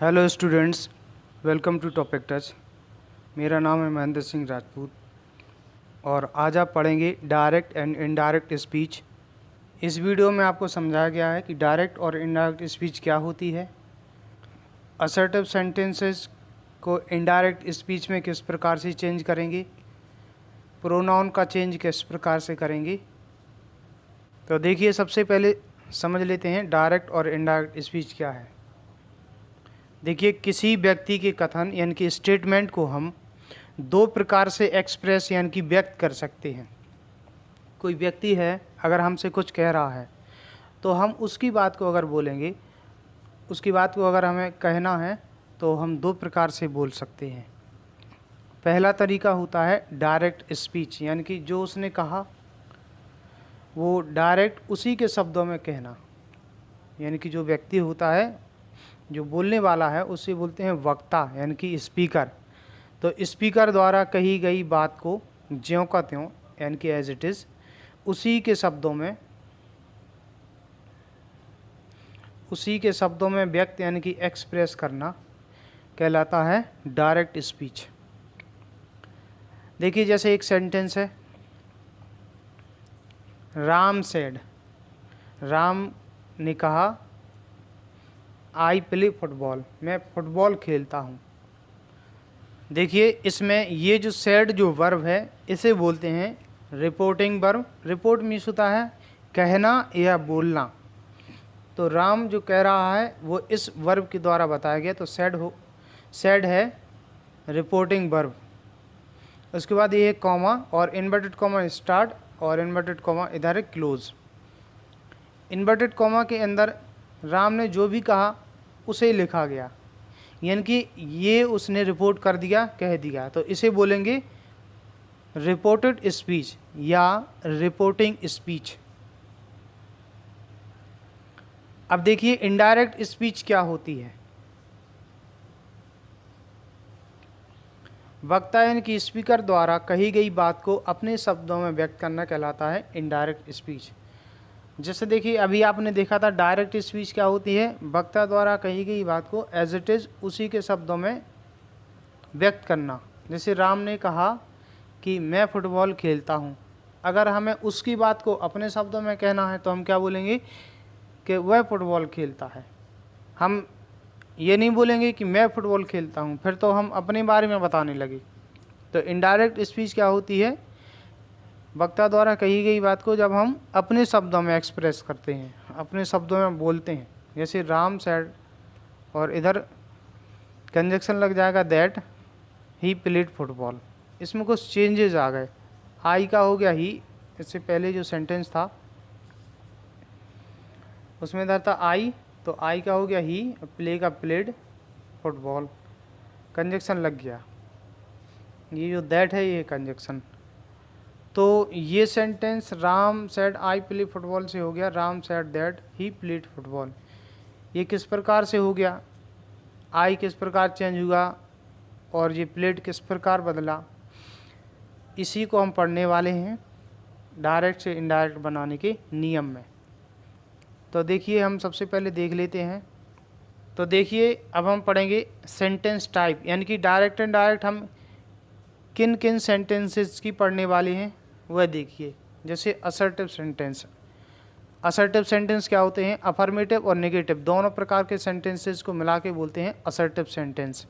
Hello students, welcome to topic touch. मेरा नाम है महेंद्र सिंह राजपूत और आज आप पढ़ेंगे डायरेक्ट एंड इनडायरेक्ट स्पीच। इस वीडियो में आपको समझाया गया है कि डायरेक्ट और इनडायरेक्ट स्पीच क्या होती है, असर्टिव सेंटेंसेस को इनडायरेक्ट स्पीच में किस प्रकार से चेंज करेंगे, प्रोनाउन का चेंज किस प्रकार से करेंगे। तो देखिए, सबसे पहले समझ लेते हैं डायरेक्ट और इनडायरेक्ट स्पीच क्या है। देखिए, किसी व्यक्ति के कथन यानी कि स्टेटमेंट को हम दो प्रकार से एक्सप्रेस यानी कि व्यक्त कर सकते हैं। कोई व्यक्ति है, अगर हमसे कुछ कह रहा है तो हम उसकी बात को अगर बोलेंगे, उसकी बात को अगर हमें कहना है तो हम दो प्रकार से बोल सकते हैं। पहला तरीका होता है डायरेक्ट स्पीच, यानी कि जो उसने कहा वो डायरेक्ट उसी के शब्दों में कहना, यानी कि जो व्यक्ति होता है, जो बोलने वाला है, उसे बोलते हैं वक्ता यानी कि स्पीकर। तो स्पीकर द्वारा कही गई बात को ज्यों का त्यों यानी कि एज इट इज़ उसी के शब्दों में व्यक्त यानी कि एक्सप्रेस करना कहलाता है डायरेक्ट स्पीच। देखिए, जैसे एक सेंटेंस है, राम सेड, राम ने कहा, आई प्ले फुटबॉल, मैं फुटबॉल खेलता हूँ। देखिए, इसमें ये जो सेड जो वर्ब है इसे बोलते हैं रिपोर्टिंग वर्ब। रिपोर्ट मीन्स होता है कहना या बोलना। तो राम जो कह रहा है वो इस वर्ब के द्वारा बताया गया, तो सेड है रिपोर्टिंग वर्ब। उसके बाद ये कॉमा और इन्वर्टेड कॉमा स्टार्ट और इन्वर्टेड कॉमा इधर है क्लोज। इन्वर्टेड कॉमा के अंदर राम ने जो भी कहा उसे लिखा गया, यानी कि ये उसने रिपोर्ट कर दिया, कह दिया, तो इसे बोलेंगे रिपोर्टेड स्पीच या रिपोर्टिंग स्पीच। अब देखिए, इनडायरेक्ट स्पीच क्या होती है। वक्ता यानी कि स्पीकर द्वारा कही गई बात को अपने शब्दों में व्यक्त करना कहलाता है इनडायरेक्ट स्पीच। जैसे देखिए, अभी आपने देखा था डायरेक्ट स्पीच क्या होती है, वक्ता द्वारा कही गई बात को एज इट इज़ उसी के शब्दों में व्यक्त करना। जैसे राम ने कहा कि मैं फुटबॉल खेलता हूँ, अगर हमें उसकी बात को अपने शब्दों में कहना है तो हम क्या बोलेंगे कि वह फुटबॉल खेलता है। हम ये नहीं बोलेंगे कि मैं फुटबॉल खेलता हूँ, फिर तो हम अपने बारे में बताने लगे। तो इनडायरेक्ट स्पीच क्या होती है, वक्ता द्वारा कही गई बात को जब हम अपने शब्दों में एक्सप्रेस करते हैं, अपने शब्दों में बोलते हैं। जैसे राम सेड और इधर कंजक्शन लग जाएगा दैट ही प्लेड फुटबॉल। इसमें कुछ चेंजेस आ गए, आई का हो गया ही, इससे पहले जो सेंटेंस था उसमें इधर था आई, तो आई का हो गया ही, प्ले का प्लेड फुटबॉल, कंजक्शन लग गया। ये जो दैट है ये कंजक्शन। तो ये sentence Ram said I play football से हो गया Ram said that he played football. ये किस प्रकार से हो गया, आई किस प्रकार चेंज हुआ और ये प्लेड किस प्रकार बदला, इसी को हम पढ़ने वाले हैं डायरेक्ट से इनडायरेक्ट बनाने के नियम में। तो देखिए, हम सबसे पहले देख लेते हैं। तो देखिए, अब हम पढ़ेंगे सेंटेंस टाइप, यानी कि डायरेक्ट एंड डायरेक्ट हम किन किन सेंटेंसेस की पढ़ने वाले हैं वह देखिए। जैसे असर्टिव सेंटेंस। असर्टिव सेंटेंस क्या होते हैं, अफर्मेटिव और नेगेटिव दोनों प्रकार के सेंटेंसेस को मिला के बोलते हैं असर्टिव सेंटेंस।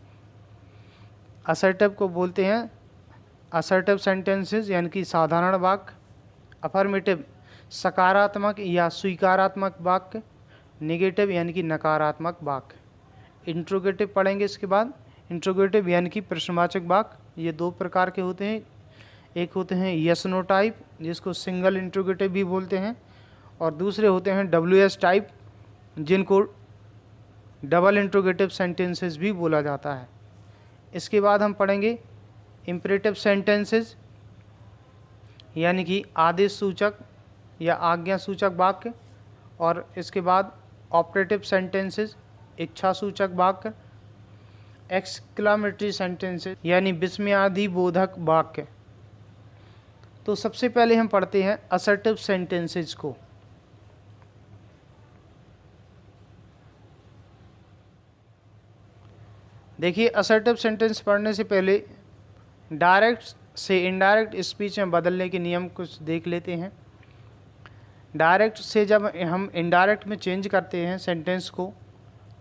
असर्टिव को बोलते हैं असर्टिव सेंटेंसेस यानी कि साधारण वाक्य, अफर्मेटिव सकारात्मक या स्वीकारात्मक वाक्य, नेगेटिव यानी कि नकारात्मक वाक्य। इंट्रोगेटिव पढ़ेंगे इसके बाद। इंट्रोगेटिव यानी कि प्रश्नवाचक वाक्य, ये दो प्रकार के होते हैं। एक होते हैं यस नो टाइप, जिसको सिंगल इंट्रोगेटिव भी बोलते हैं, और दूसरे होते हैं WS टाइप, जिनको डबल इंट्रोगेटिव सेंटेंसेस भी बोला जाता है। इसके बाद हम पढ़ेंगे इम्परेटिव सेंटेंसेस, यानी कि आदेश सूचक या आज्ञा सूचक वाक्य, और इसके बाद ऑपरेटिव सेंटेंसेस, इच्छा सूचक वाक्य, एक्सक्लामेटरी सेंटेंसेस यानी विस्मयादि बोधक वाक्य। तो सबसे पहले हम पढ़ते हैं असर्टिव सेंटेंसेस को। देखिए असर्टिव सेंटेंस पढ़ने से पहले डायरेक्ट से इनडायरेक्ट स्पीच में बदलने के नियम कुछ देख लेते हैं। डायरेक्ट से जब हम इनडायरेक्ट में चेंज करते हैं सेंटेंस को,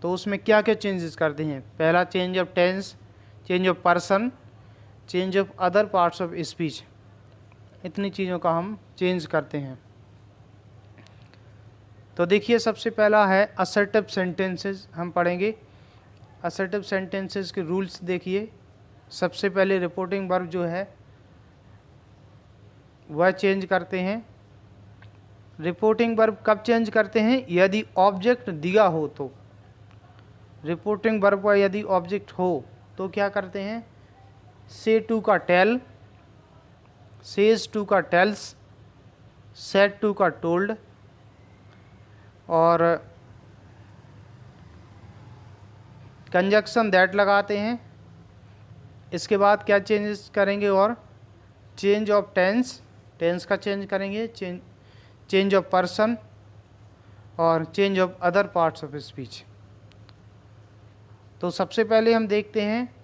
तो उसमें क्या क्या चेंजेस करते हैं। पहला, change of tense, change of person, change of other parts of speech, इतनी चीज़ों का हम चेंज करते हैं। तो देखिए सबसे पहला है असर्टिव सेंटेंसेस, हम पढ़ेंगे। असर्टिव सेंटेंसेस के रूल्स देखिए। सबसे पहले रिपोर्टिंग वर्ब जो है वह चेंज करते हैं। रिपोर्टिंग वर्ब कब चेंज करते हैं? यदि ऑब्जेक्ट दिया हो तो। रिपोर्टिंग वर्ब का यदि ऑब्जेक्ट हो तो क्या करते हैं? से टू का टेल, सेज टू का टेल्स, सेड टू का टोल्ड, और कंजक्शन दैट लगाते हैं। इसके बाद क्या चेंजेस करेंगे? और चेंज ऑफ टेंस, टेंस का चेंज करेंगे, चेंज ऑफ पर्सन और change of other parts of speech. तो सबसे पहले हम देखते हैं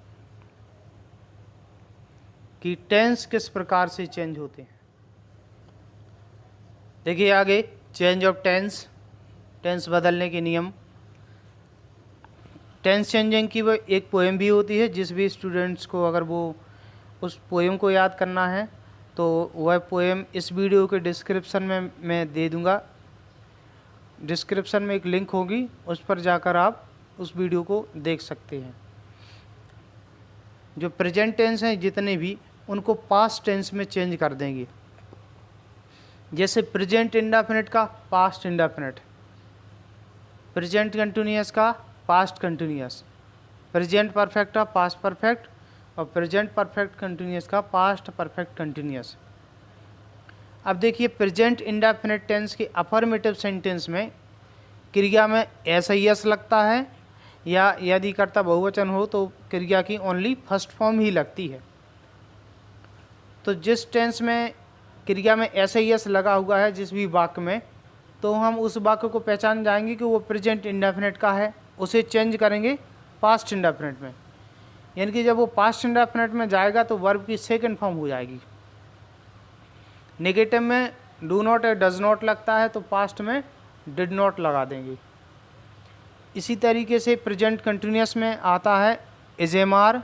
कि टेंस किस प्रकार से चेंज होते हैं। देखिए आगे चेंज ऑफ टेंस, टेंस बदलने के नियम। टेंस चेंजिंग की वो एक पोएम भी होती है। जिस भी स्टूडेंट्स को अगर वो उस पोएम को याद करना है तो वह पोएम इस वीडियो के डिस्क्रिप्शन में मैं दे दूंगा। डिस्क्रिप्शन में एक लिंक होगी, उस पर जाकर आप उस वीडियो को देख सकते हैं। जो प्रेजेंट टेंस हैं जितने भी, उनको पास्ट टेंस में चेंज कर देंगे। जैसे प्रेजेंट इंडेफिनिट का पास्ट इंडेफिनिट, प्रेजेंट कंटिन्यूअस का पास्ट कंटिन्यूअस, प्रेजेंट परफेक्ट का पास्ट परफेक्ट और प्रेजेंट परफेक्ट कंटिन्यूअस का पास्ट परफेक्ट कंटिन्यूअस। अब देखिए प्रेजेंट इंडेफिनिट टेंस के अफर्मेटिव सेंटेंस में क्रिया में ऐसा ही यस लगता है, या यदि कर्ता बहुवचन हो तो क्रिया की ओनली फर्स्ट फॉर्म ही लगती है। तो जिस टेंस में क्रिया में ऐसा ही यस लगा हुआ है जिस भी वाक्य में, तो हम उस वाक्य को पहचान जाएंगे कि वो प्रेजेंट इंडेफिनिट का है, उसे चेंज करेंगे पास्ट इंडेफिनिट में। यानी कि जब वो पास्ट इंडेफिनिट में जाएगा तो वर्ब की सेकंड फॉर्म हो जाएगी। नेगेटिव में डू नॉट या डज नॉट लगता है तो पास्ट में डिड नॉट लगा देंगे। इसी तरीके से प्रेजेंट कंटिन्यूअस में आता है इज एम आर,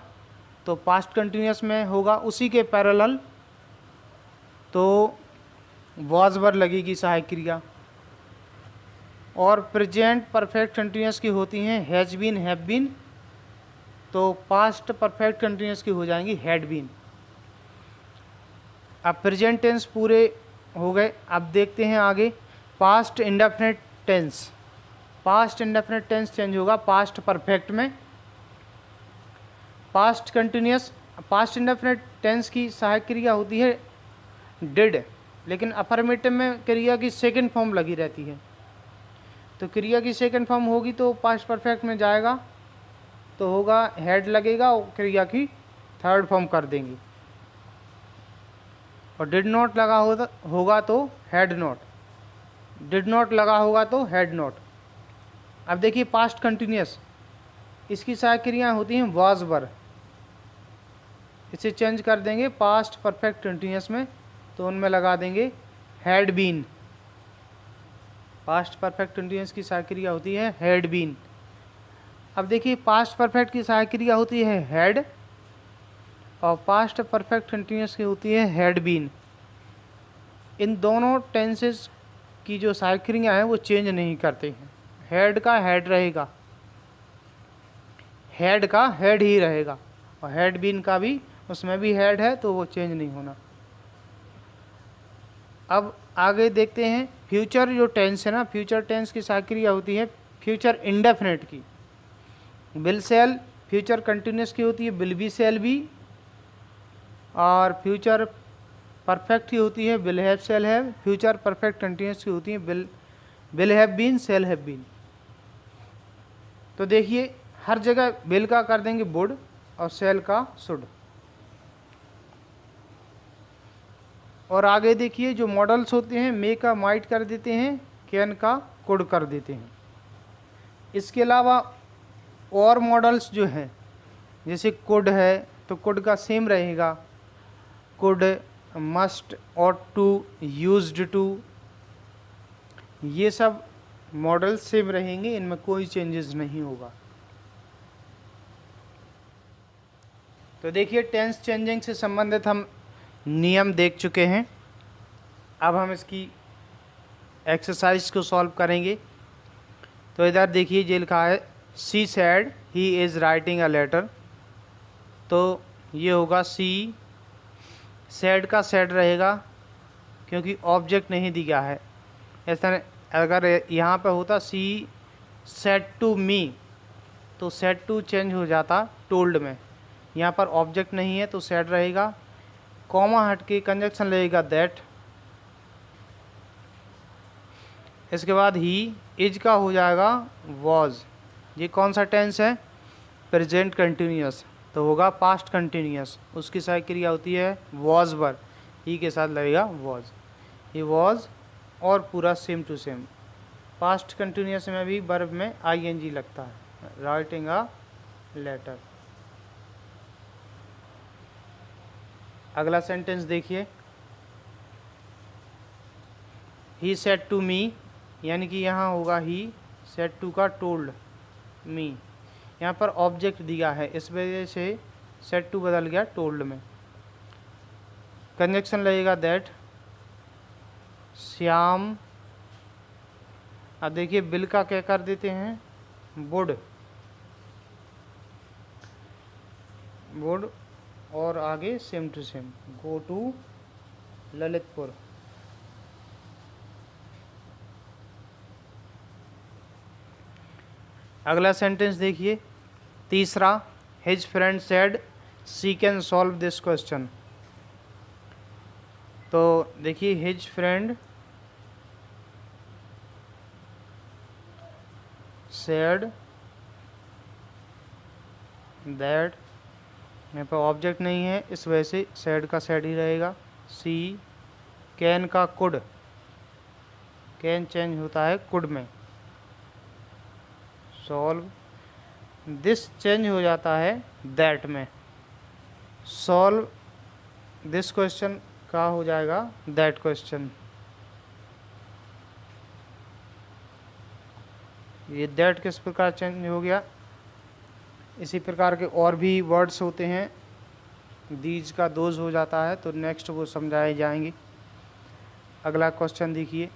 तो पास्ट कंटिन्यूअस में होगा उसी के पैरेलल तो वॉज वर लगेगी सहायक क्रिया। और प्रेजेंट परफेक्ट कंटिन्यूअस की होती हैं हैज बीन, हैव बीन, तो पास्ट परफेक्ट कंटिन्यूअस की हो जाएंगी हैड बीन। अब प्रेजेंट टेंस पूरे हो गए। अब देखते हैं आगे past indefinite tense. Past indefinite tense change होगा पास्ट परफेक्ट में। Past continuous, past indefinite tense की सहायक क्रिया होती है डिड, लेकिन अफर्मेटिव में क्रिया की सेकंड फॉर्म लगी रहती है। तो क्रिया की सेकंड फॉर्म होगी तो पास्ट परफेक्ट में जाएगा तो होगा हैड लगेगा और क्रिया की थर्ड फॉर्म कर देंगे। और डिड नॉट लगा होगा तो हैड नॉट, डिड नॉट लगा होगा तो हैड नॉट। अब देखिए पास्ट कंटिन्यूअस, इसकी सहायक क्रियाएं होती हैं वाज वर, इसे चेंज कर देंगे पास्ट परफेक्ट कंटिन्यूअस में, तो उनमें लगा देंगे had been. Past perfect continuous की सहायक क्रिया होती है हैड बीन। अब देखिए पास्ट परफेक्ट की सहायक क्रिया होती है हैड और पास्ट परफेक्ट कंटिन्यूअस की होती है हैड बीन। इन दोनों टेंसेस की जो सहायक क्रिया हैं वो चेंज नहीं करते हैं। हैड का हैड रहेगा, हैड का हैड ही रहेगा, और हैड बीन का भी, उसमें भी हैड है तो वो चेंज नहीं होना। अब आगे देखते हैं फ्यूचर जो टेंस है ना, फ्यूचर टेंस की सहायक क्रिया होती है फ्यूचर इंडेफिनिट की। विल सेल फ्यूचर कंटिन्यूअस की होती है विल बी सेल बी, और फ्यूचर परफेक्ट की होती है will have shall have. Future perfect continuous की होती है will have been shall have been. तो देखिए हर जगह विल का कर देंगे वुड और सेल का शुड। और आगे देखिए जो मॉडल्स होते हैं मे का माइट कर देते हैं, कैन का कुड कर देते हैं। इसके अलावा और मॉडल्स जो हैं जैसे कुड है तो कुड का सेम रहेगा, could, must, ought to, used to, ये सब मॉडल सेम रहेंगे, इनमें कोई चेंजेस नहीं होगा। तो देखिए टेंस चेंजिंग से संबंधित हम नियम देख चुके हैं। अब हम इसकी एक्सरसाइज को सॉल्व करेंगे। तो इधर देखिए ये लिखा है she said he is writing a letter, तो ये होगा सी, सैड का सैड रहेगा क्योंकि ऑब्जेक्ट नहीं दिया है। ऐसा अगर यहाँ पे होता सी सेड टू मी, तो सेड टू चेंज हो जाता टोल्ड में। यहाँ पर ऑब्जेक्ट नहीं है तो सैड रहेगा, कॉमा हट के कंजक्शन लगेगा दैट। इसके बाद ही इज का हो जाएगा वॉज। ये कौन सा टेंस है? प्रेजेंट कंटिन्यूअस, तो होगा पास्ट कंटिन्यूअस। उसकी सहायक क्रिया होती है वॉज वर, ही के साथ लगेगा वॉज। ही वॉज और पूरा same to same. Past continuous में भी वर्ब में आईएनजी लगता है, राइटिंग अ लेटर। अगला सेंटेंस देखिए, ही सेड टू मी, यानी कि यहाँ होगा ही सेड टू का टोल्ड मी। यहाँ पर ऑब्जेक्ट दिया है, इस वजह से सेड टू बदल गया टोल्ड में। कंजक्शन लगेगा दैट। श्याम, अब देखिए बिल का क्या कर देते हैं, वुड, वुड और आगे same to same, go to Lalitpur. अगला सेंटेंस देखिए तीसरा, his friend said she can solve this question. तो देखिए हिज फ्रेंड सेड दैट, यहाँ पर ऑब्जेक्ट नहीं है इस वजह से सेड का सेड ही रहेगा। सी कैन का कुड, कैन चेंज होता है कुड में। सॉल्व, दिस चेंज हो जाता है दैट में। सॉल्व दिस क्वेश्चन का हो जाएगा दैट क्वेश्चन। ये दैट किस प्रकार चेंज हो गया। इसी प्रकार के और भी वर्ड्स होते हैं, दीज का दोज हो जाता है, तो नेक्स्ट वो समझाए जाएंगे। अगला क्वेश्चन देखिए,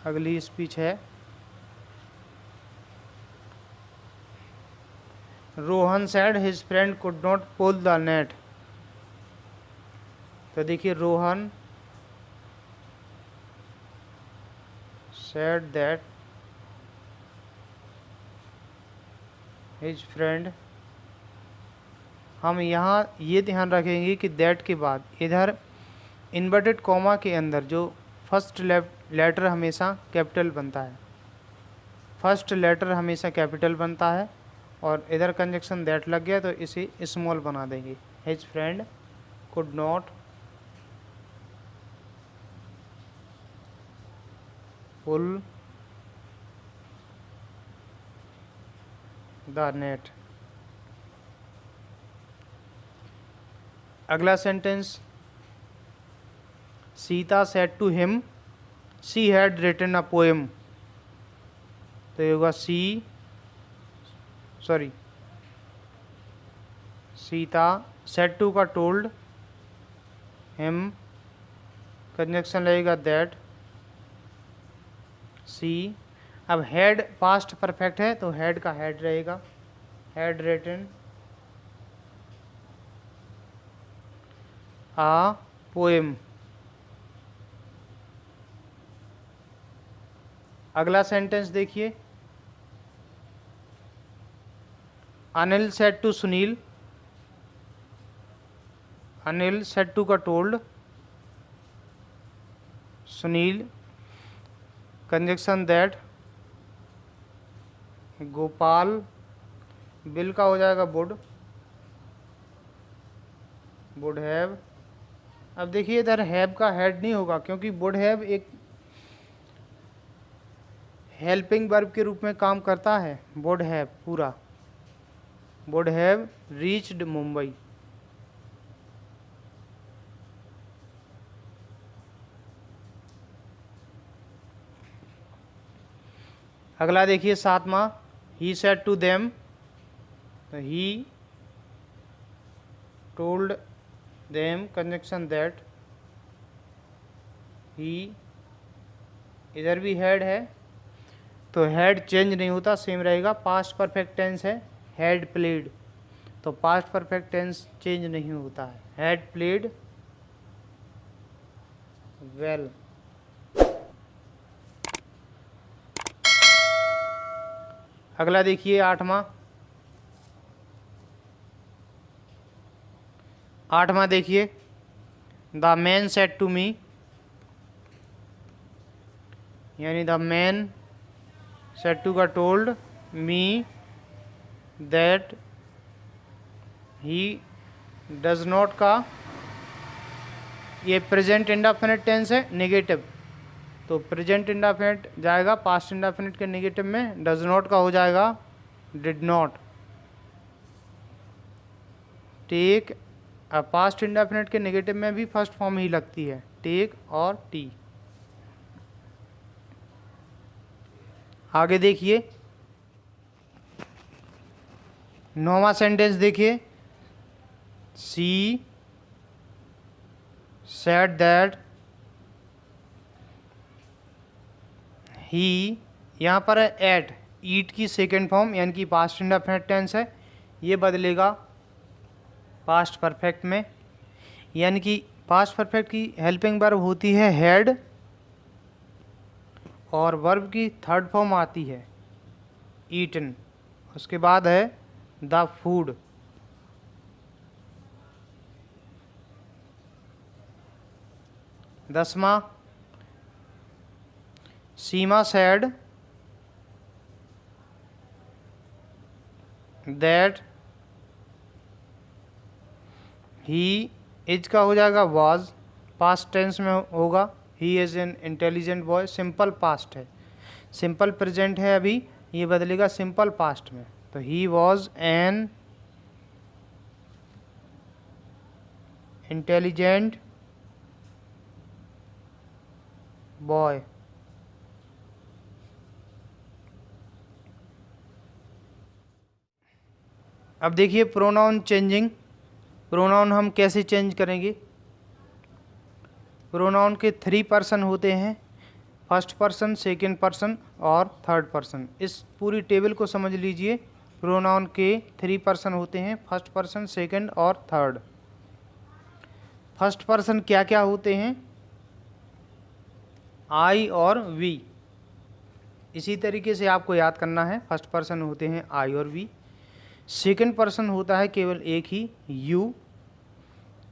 अगली स्पीच है, Rohan said his friend could not pull the net. तो देखिए Rohan said that his friend, हम यहाँ ये ध्यान रखेंगे कि दैट के बाद इधर इन्वर्टेड कॉमा के अंदर जो फर्स्ट लेटर हमेशा कैपिटल बनता है, फर्स्ट लेटर हमेशा कैपिटल बनता है, और इधर कंजक्शन दैट लग गया तो इसे स्मॉल बना देंगे। His friend could not pull the net. अगला sentence, Sita said to him she had written a poem. तो ये होगा सीता सेड टू का टोल्ड हिम, कंजक्शन लगेगा दैट। सी, अब हैड पास्ट परफेक्ट है तो हैड का हैड रहेगा, हैड रिटन आ पोएम। अगला सेंटेंस देखिए, Anil said to Sunil, Anil said to का told Sunil, conjunction that. Gopal, will का हो जाएगा वुड, वुड हैव। अब देखिए इधर हैव का हैड नहीं होगा क्योंकि वुड हैव एक हेल्पिंग वर्ब के रूप में काम करता है, वुड हैव पूरा। Would have reached Mumbai. अगला देखिए 7वां, ही सेड टू देम, तो he told them, conjunction that, he, इधर भी हैड है तो हैड चेंज नहीं होता, सेम रहेगा। पास्ट परफेक्ट टेंस है, हैड प्लेड, तो पास्ट परफेक्ट टेंस चेंज नहीं होता है, हैड प्लेड वेल। अगला देखिए 8वां देखिए, the man said to me, यानी द मैन सेड टू का told me that he does not का, ये प्रेजेंट इंडेफिनिट टेंस है, नेगेटिव, तो प्रेजेंट इंडेफिनिट जाएगा पास्ट इंडेफिनिट के नेगेटिव में, डज नॉट का हो जाएगा did not. Take, past indefinite के नेगेटिव में भी फर्स्ट फॉर्म ही लगती है, टेक और टी। आगे देखिए 9वां सेंटेंस देखिए, शी सेड दैट ही, यहाँ पर है एट, ईट की सेकेंड फॉर्म यानी कि पास्ट इंडेफिनिट टेंस है, ये बदलेगा पास्ट परफेक्ट में, यानी कि पास्ट परफेक्ट की हेल्पिंग वर्ब होती है हैड, और वर्ब की थर्ड फॉर्म आती है ईटन, उसके बाद है द फूड। दसवां, सीमा सेड दैट ही, इज का हो जाएगा वाज, पास्ट टेंस में होगा, he is an intelligent boy, simple past है, सिंपल प्रेजेंट है अभी, ये बदलेगा सिंपल पास्ट में, तो he was an intelligent boy. अब देखिए प्रोनाउन चेंजिंग, प्रोनाउन हम कैसे चेंज करेंगे। प्रोनाउन के 3 पर्सन होते हैं, फर्स्ट पर्सन, सेकंड पर्सन और थर्ड पर्सन। इस पूरी टेबल को समझ लीजिए, प्रोनाउन के 3 पर्सन होते हैं, फर्स्ट पर्सन, सेकंड और थर्ड। फर्स्ट पर्सन क्या क्या होते हैं, आई और वी, इसी तरीके से आपको याद करना है। फर्स्ट पर्सन होते हैं आई और वी, सेकंड पर्सन होता है केवल एक ही, यू,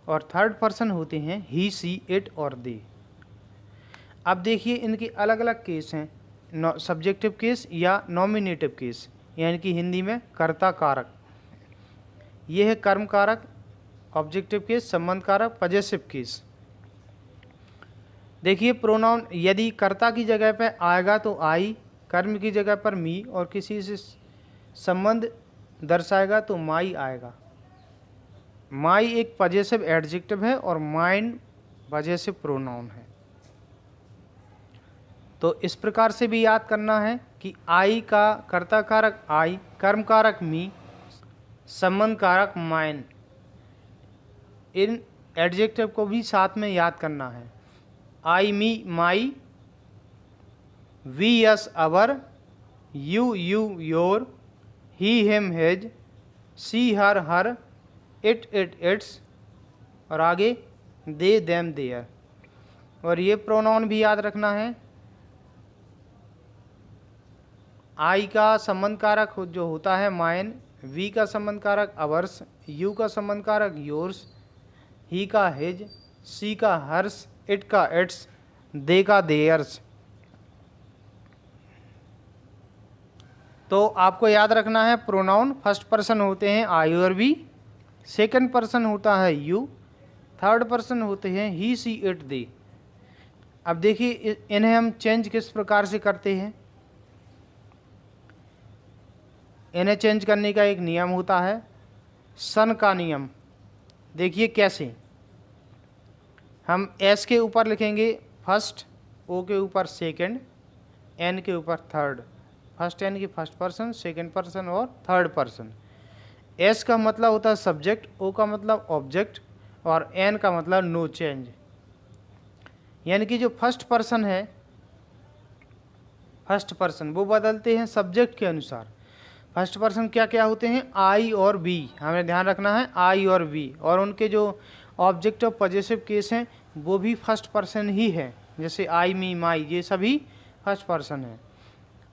और थर्ड पर्सन होते हैं ही, सी, इट और दे। अब देखिए इनके अलग अलग केस हैं, सब्जेक्टिव केस या नॉमिनेटिव केस, यानी कि हिंदी में कर्ता कारक, ये है कर्म कारक, ऑब्जेक्टिव केस, संबंध कारक, पजेसिव केस। देखिए प्रोनाउन यदि कर्ता की जगह पर आएगा तो आई, कर्म की जगह पर मी, और किसी से संबंध दर्शाएगा तो माई आएगा। माई एक पजेसिव एडजेक्टिव है और माइन पजेसिव प्रोनाउन है। तो इस प्रकार से भी याद करना है कि आई का कर्ता कारक आई, कर्म कारक मी, संबंध कारक माइन, इन एडजेक्टिव को भी साथ में याद करना है। I me my, we us our, you you your, he him his, she her her, it its, और आगे दे देम देयर। और ये प्रोनाउन भी याद रखना है, आई का संबंध कारक जो होता है माइन, वी का संबंध कारक अवर्स, यू का संबंध कारक योर्स, ही का हिज, सी का हर्स, इट का इट्स, दे का देयर्स। तो आपको याद रखना है प्रोनाउन फर्स्ट पर्सन होते हैं आई और वी, सेकंड पर्सन होता है यू, थर्ड पर्सन होते हैं ही, सी, इट, दे। अब देखिए इन्हें हम चेंज किस प्रकार से करते हैं। इन्हें चेंज करने का एक नियम होता है, सन का नियम। देखिए कैसे, हम एस के ऊपर लिखेंगे फर्स्ट, ओ के ऊपर सेकंड, एन के ऊपर थर्ड। फर्स्ट एन की फर्स्ट पर्सन, सेकंड पर्सन और थर्ड पर्सन। एस का मतलब होता है सब्जेक्ट, ओ का मतलब ऑब्जेक्ट और एन का मतलब नो चेंज। यानी कि जो फर्स्ट पर्सन है, फर्स्ट पर्सन वो बदलते हैं सब्जेक्ट के अनुसार। फर्स्ट पर्सन क्या क्या होते हैं, आई और बी, हमें ध्यान रखना है आई और बी। और उनके जो ऑब्जेक्ट ऑफ पॉजेसिव केस हैं वो भी फर्स्ट पर्सन ही है, जैसे आई, मी, माई, ये सभी फर्स्ट पर्सन है।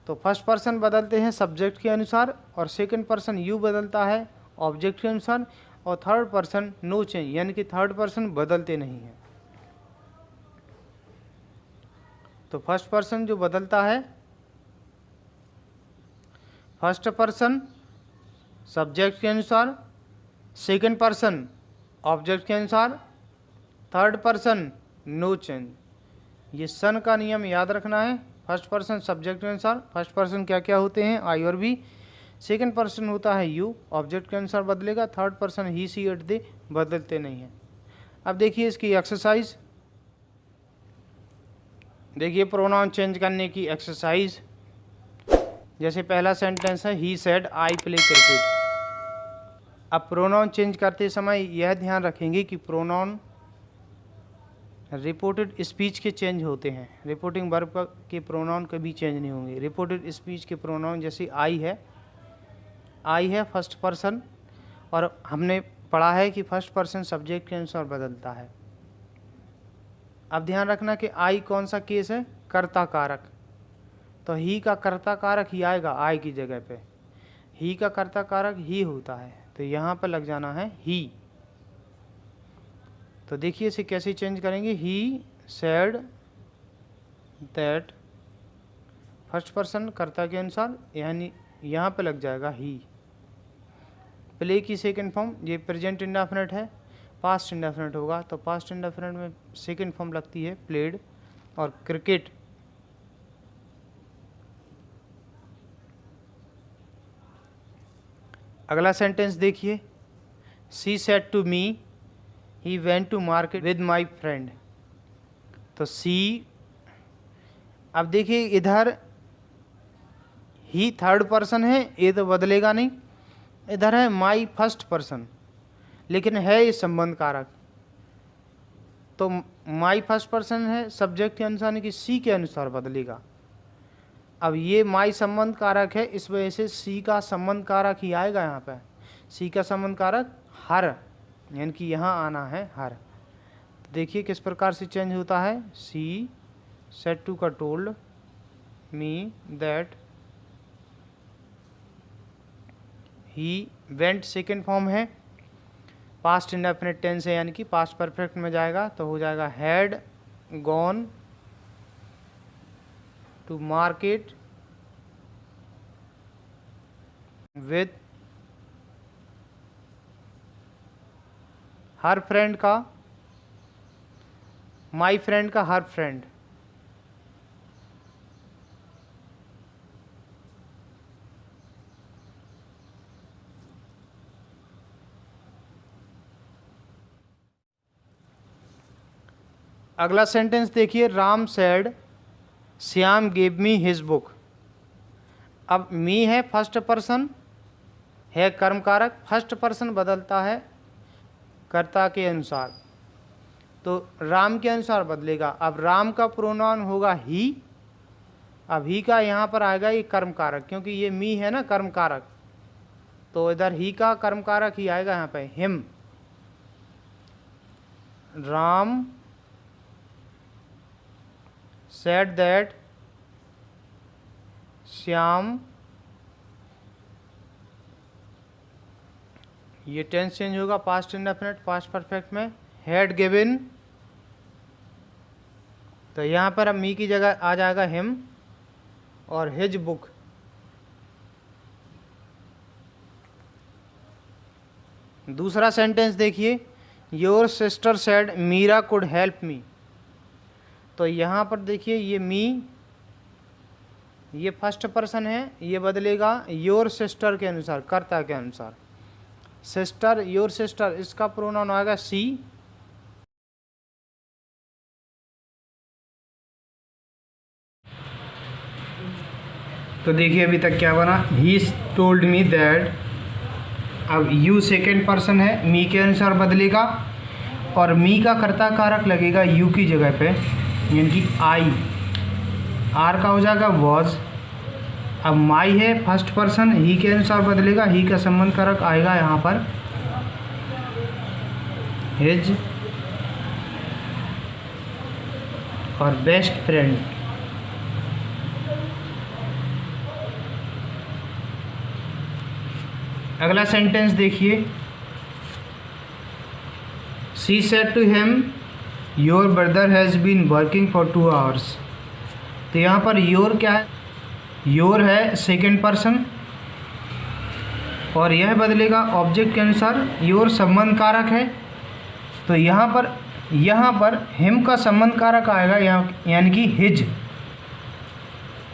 तो फर्स्ट पर्सन बदलते हैं सब्जेक्ट के अनुसार और सेकंड पर्सन यू बदलता है ऑब्जेक्ट के अनुसार और थर्ड पर्सन नो चेंज, यानी कि थर्ड पर्सन बदलते नहीं हैं। तो फर्स्ट पर्सन जो बदलता है, फर्स्ट पर्सन सब्जेक्ट के अनुसार, सेकंड पर्सन ऑब्जेक्ट के अनुसार, थर्ड पर्सन नो चेंज। ये सन का नियम याद रखना है। फर्स्ट पर्सन सब्जेक्ट के अनुसार, फर्स्ट पर्सन क्या क्या होते हैं, आई और बी। सेकंड पर्सन होता है यू, ऑब्जेक्ट के अनुसार बदलेगा। Third person he, she, it, they बदलते नहीं हैं। अब देखिए इसकी एक्सरसाइज, देखिए प्रोनाउन चेंज करने की एक्सरसाइज। जैसे पहला सेंटेंस है he said I play cricket. अब प्रोनाउन चेंज करते समय यह ध्यान रखेंगे कि प्रोनाउन रिपोर्टेड स्पीच के चेंज होते हैं, रिपोर्टिंग वर्ब के प्रोनाउन कभी चेंज नहीं होंगे। रिपोर्टेड स्पीच के प्रोनाउन जैसे आई है फर्स्ट पर्सन, और हमने पढ़ा है कि फर्स्ट पर्सन सब्जेक्ट के अनुसार बदलता है। अब ध्यान रखना कि आई कौन सा केस है, कर्ता कारक। तो ही का कर्ता कारक ही आएगा आई की जगह पे, ही का कर्ता कारक ही होता है, तो यहाँ पर लग जाना है ही। तो देखिए इसे कैसे चेंज करेंगे, he said that, first person कर्ता के अनुसार, यानी यहाँ पे लग जाएगा ही। प्ले की सेकंड फॉर्म, ये प्रेजेंट इंडेफिनिट है, पास्ट इंडेफिनिट होगा, तो पास्ट इंडेफिनिट में सेकंड फॉर्म लगती है प्लेड। और क्रिकेट, अगला सेंटेंस देखिए, she said to me he went to market with my friend. तो सी, अब देखिए इधर ही थर्ड पर्सन है, ये तो बदलेगा नहीं। इधर है माई फर्स्ट पर्सन, लेकिन है ये संबंध कारक, तो माई फर्स्ट पर्सन है सब्जेक्ट के अनुसार, यानी कि सी के अनुसार बदलेगा। अब ये माई संबंध कारक है, इस वजह से सी का संबंध कारक ही आएगा यहाँ पे। सी का संबंध कारक हर, यानी कि यहाँ आना है हर। तो देखिए किस प्रकार से चेंज होता है, सी सेड टू का told me that he went, second form है, पास्ट इंडेफिनिट टेंस है, यानी कि पास्ट परफेक्ट में जाएगा, तो हो जाएगा had gone to market with her friend का, माई फ्रेंड का हर फ्रेंड। अगला सेंटेंस देखिए, Ram said Shyam gave me his book. अब मी है फर्स्ट पर्सन, है कर्म कारक, फर्स्ट पर्सन बदलता है कर्ता के अनुसार, तो राम के अनुसार बदलेगा। अब राम का प्रोनाउन होगा ही, अब ही का यहाँ पर आएगा ये कर्म कारक, क्योंकि ये मी है ना कर्म कारक, तो इधर ही का कर्म कारक ही आएगा यहाँ pay him. Ram said that Shyam, ये टेंस चेंज होगा, पास्ट इंडेफिनिट पास्ट परफेक्ट में, हैड गिवन, तो यहाँ पर अब मी की जगह आ जाएगा हिम और हिज बुक। दूसरा सेंटेंस देखिए, your sister said Meera could help me. तो यहाँ पर देखिए ये मी ये फर्स्ट पर्सन है, ये बदलेगा योर सिस्टर के अनुसार, कर्ता के अनुसार। सिस्टर, योर सिस्टर, इसका प्रोनाउन आएगा सी। तो देखिए अभी तक क्या बना, ही टोल्ड मी दैट। अब यू सेकेंड पर्सन है, मी के अनुसार बदलेगा और मी का कर्ता कारक लगेगा यू की जगह पे, यानी कि आई। आर का हो जाएगा वॉज। अब माई है फर्स्ट पर्सन, ही के अनुसार बदलेगा, ही का संबंध कारक आएगा यहाँ पर हिज। और बेस्ट फ्रेंड, अगला सेंटेंस देखिए, she said to him your brother has been working for 2 hours. तो यहाँ पर योर क्या है, योर है सेकेंड पर्सन और यह बदलेगा ऑब्जेक्ट के अनुसार, योर संबंध कारक है। तो यहाँ पर हिम का संबंध कारक आएगा यानी कि हिज।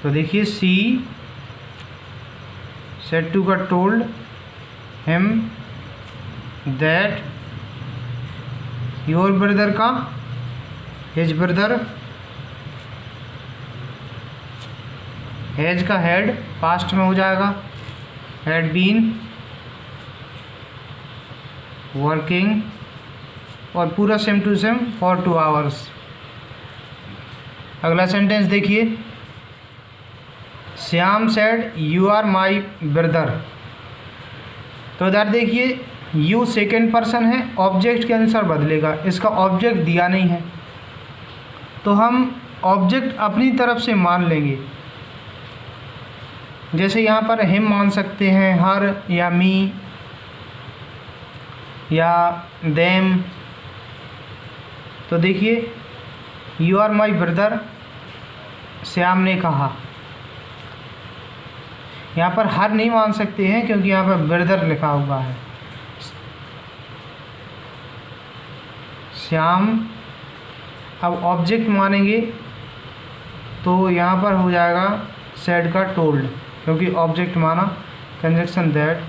तो देखिए सी सेड टू का told him that your brother का हिज ब्रदर, हैज का हैड पास्ट में हो जाएगा, हैड बीन वर्किंग और पूरा same to same for 2 hours. अगला सेंटेंस देखिए, Shyam said you are my brother. तो इधर देखिए यू सेकेंड पर्सन है, ऑब्जेक्ट के अनुसार बदलेगा, इसका ऑब्जेक्ट दिया नहीं है तो हम ऑब्जेक्ट अपनी तरफ से मान लेंगे। जैसे यहाँ पर हिम मान सकते हैं, हर या मी या देम। तो देखिए you are my brother Shyam ने कहा, यहाँ पर हर नहीं मान सकते हैं क्योंकि यहाँ पर ब्रदर लिखा हुआ है। श्याम, अब ऑब्जेक्ट मानेंगे तो यहाँ पर हो जाएगा सेड का टोल्ड, क्योंकि ऑब्जेक्ट माना, कंजक्शन दैट।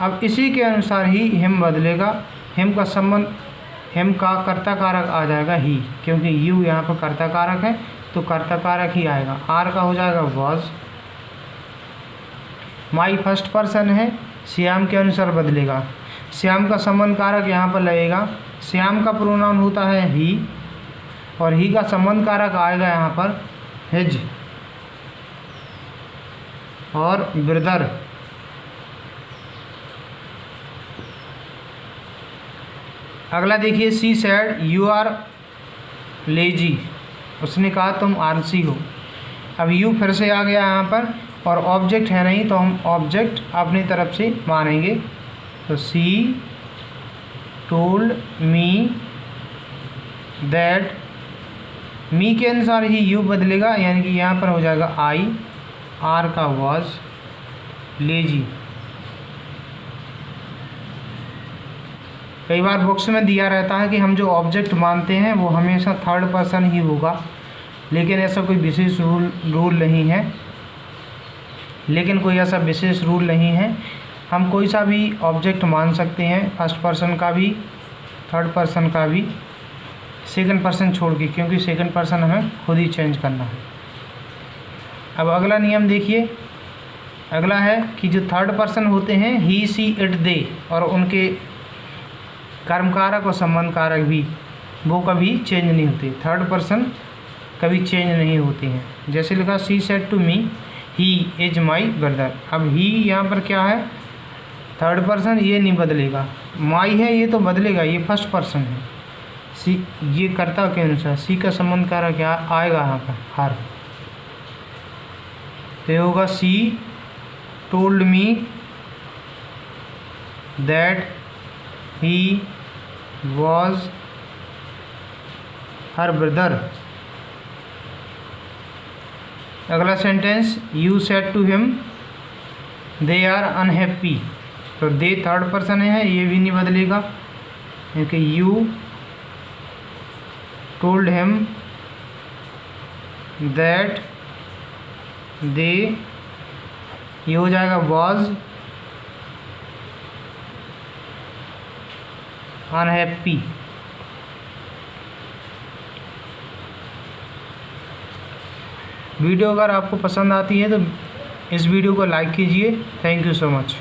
अब इसी के अनुसार ही हिम बदलेगा, हिम का संबंध, हिम का कर्ता कारक आ जाएगा ही, क्योंकि यू यहाँ पर कर्ता कारक है तो कर्ता कारक ही आएगा। आर का हो जाएगा वॉज। माई फर्स्ट पर्सन है, श्याम के अनुसार बदलेगा, श्याम का संबंध कारक यहाँ पर लगेगा, श्याम का प्रोनाउन होता है ही और ही का संबंध कारक आएगा यहाँ पर हिज। और ब्रदर, अगला देखिए, she said you are lazy, उसने कहा तुम आलसी हो। अब यू फिर से आ गया यहाँ पर और ऑब्जेक्ट है नहीं तो हम ऑब्जेक्ट अपनी तरफ से मानेंगे। तो सी टोल्ड मी दैट, मी के अनुसार ही यू बदलेगा यानी कि यहाँ पर हो जाएगा आई, आर का वॉज, लेजी। कई बार बुक्स में दिया रहता है कि हम जो ऑब्जेक्ट मानते हैं वो हमेशा थर्ड पर्सन ही होगा, लेकिन ऐसा कोई विशेष रूल नहीं है। हम कोई सा भी ऑब्जेक्ट मान सकते हैं, फर्स्ट पर्सन का भी, थर्ड पर्सन का भी, सेकंड पर्सन छोड़ के, क्योंकि सेकंड पर्सन हमें खुद ही चेंज करना है। अब अगला नियम देखिए, अगला है कि जो थर्ड पर्सन होते हैं ही, सी, इट, दे, और उनके कर्मकारक और संबंध कारक भी वो कभी चेंज नहीं होते, थर्ड पर्सन कभी चेंज नहीं होते हैं। जैसे लिखा she said to me he is my brother. अब ही यहाँ पर क्या है, थर्ड पर्सन, ये नहीं बदलेगा। माई है ये तो बदलेगा, ये फर्स्ट पर्सन है। सी, ये कर्ता के अनुसार सी का संबंध कारक क्या आएगा यहाँ पर, हर। तो होगा she told me that he was her brother. अगला sentence, you said to him they are unhappy. तो दे थर्ड पर्सन है, ये भी नहीं बदलेगा क्योंकि you told him that they, ये हो जाएगा वॉज अनहैप्पी। वीडियो अगर आपको पसंद आती है तो इस वीडियो को लाइक कीजिए। Thank you so much.